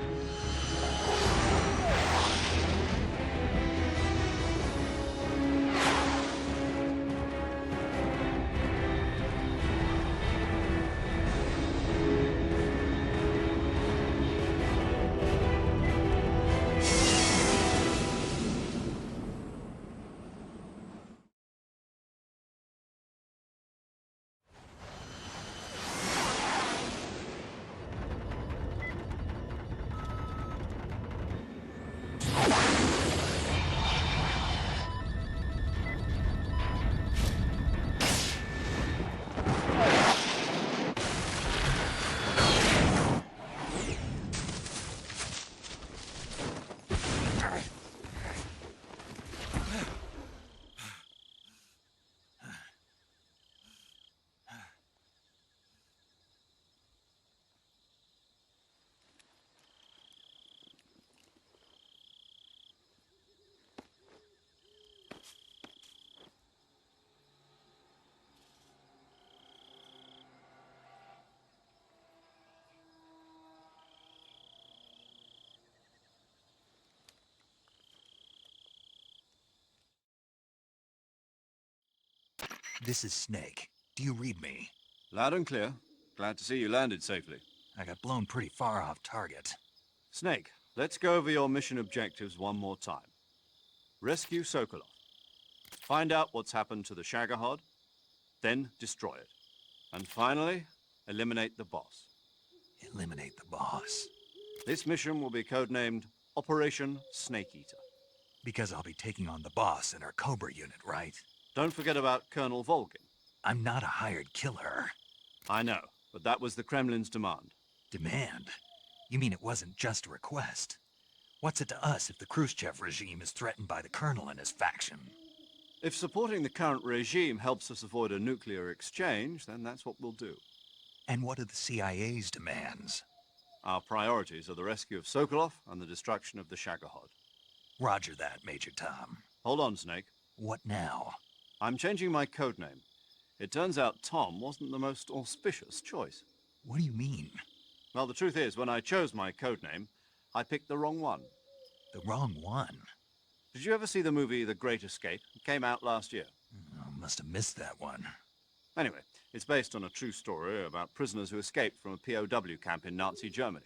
This is Snake. Do you read me? Loud and clear. Glad to see you landed safely. I got blown pretty far off target. Snake, let's go over your mission objectives one more time. Rescue Sokolov. Find out what's happened to the Shagohod, then destroy it. And finally, eliminate the boss. Eliminate the boss. This mission will be codenamed Operation Snake Eater. Because I'll be taking on the boss in our Cobra unit, right? Don't forget about Colonel Volgin. I'm not a hired killer. I know, but that was the Kremlin's demand. Demand? You mean it wasn't just a request? What's it to us if the Khrushchev regime is threatened by the Colonel and his faction? If supporting the current regime helps us avoid a nuclear exchange, then that's what we'll do. And what are the CIA's demands? Our priorities are the rescue of Sokolov and the destruction of the Shagohod. Roger that, Major Tom. Hold on, Snake. What now? I'm changing my codename. It turns out Tom wasn't the most auspicious choice. What do you mean? Well, the truth is, when I chose my codename, I picked the wrong one. The wrong one? Did you ever see the movie The Great Escape? It came out last year. Oh, must have missed that one. Anyway, it's based on a true story about prisoners who escaped from a POW camp in Nazi Germany.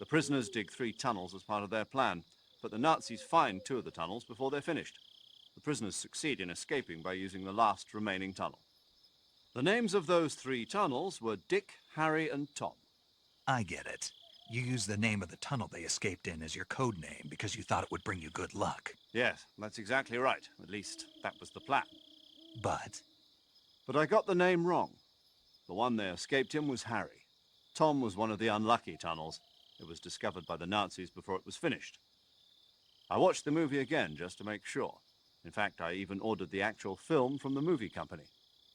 The prisoners dig 3 tunnels as part of their plan, but the Nazis find 2 of the tunnels before they're finished. The prisoners succeed in escaping by using the last remaining tunnel. The names of those 3 tunnels were Dick, Harry, and Tom. I get it. You used the name of the tunnel they escaped in as your code name because you thought it would bring you good luck. Yes, that's exactly right. At least, that was the plan. But I got the name wrong. The one they escaped in was Harry. Tom was one of the unlucky tunnels. It was discovered by the Nazis before it was finished. I watched the movie again just to make sure. In fact, I even ordered the actual film from the movie company.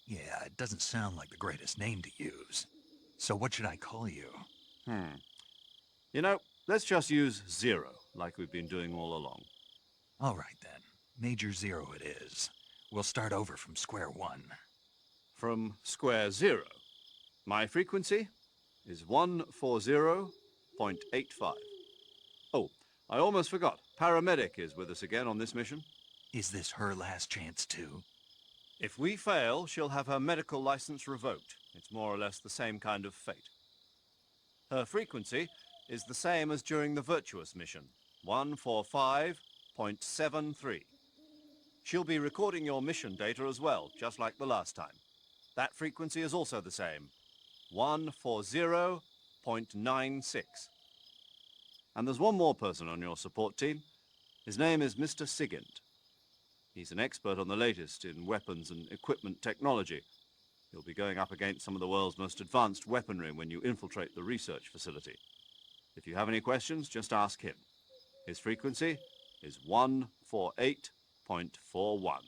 yeah, it doesn't sound like the greatest name to use. So what should I call you? You know, let's just use Zero, like we've been doing all along. All right, then. Major Zero it is. We'll start over from square one. From square 0. My frequency is 140.85. Oh, I almost forgot. Paramedic is with us again on this mission. Is this her last chance, too? If we fail, she'll have her medical license revoked. It's more or less the same kind of fate. Her frequency is the same as during the Virtuous mission, 145.73. She'll be recording your mission data as well, just like the last time. That frequency is also the same, 140.96. And there's one more person on your support team. His name is Mr. Sigint. He's an expert on the latest in weapons and equipment technology. He'll be going up against some of the world's most advanced weaponry when you infiltrate the research facility. If you have any questions, just ask him. His frequency is 148.41.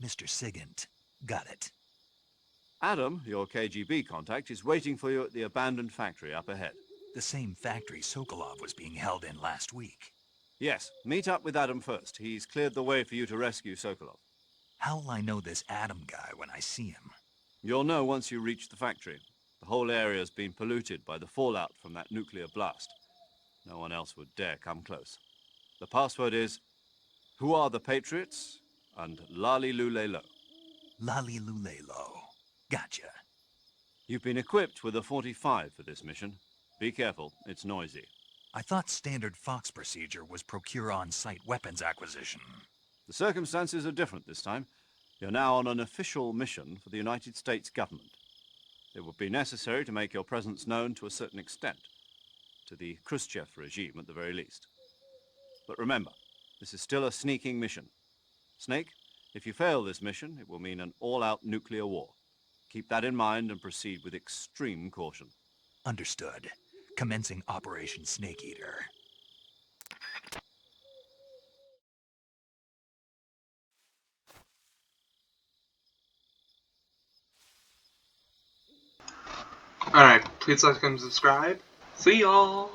Mr. Sigint. Got it. Adam, your KGB contact, is waiting for you at the abandoned factory up ahead. The same factory Sokolov was being held in last week. Yes, meet up with Adam first. He's cleared the way for you to rescue Sokolov. How will I know this Adam guy when I see him? You'll know once you reach the factory. The whole area's been polluted by the fallout from that nuclear blast. No one else would dare come close. The password is, "Who are the Patriots?" and Lali Lule Lo. Lali Lule Lo. Gotcha. You've been equipped with a 45 for this mission. Be careful, it's noisy. I thought standard Fox procedure was procure on-site weapons acquisition. The circumstances are different this time. You're now on an official mission for the United States government. It would be necessary to make your presence known to a certain extent, to the Khrushchev regime at the very least. But remember, this is still a sneaking mission. Snake, if you fail this mission, it will mean an all-out nuclear war. Keep that in mind and proceed with extreme caution. Understood. Commencing Operation Snake Eater. Alright, please like and subscribe. See y'all!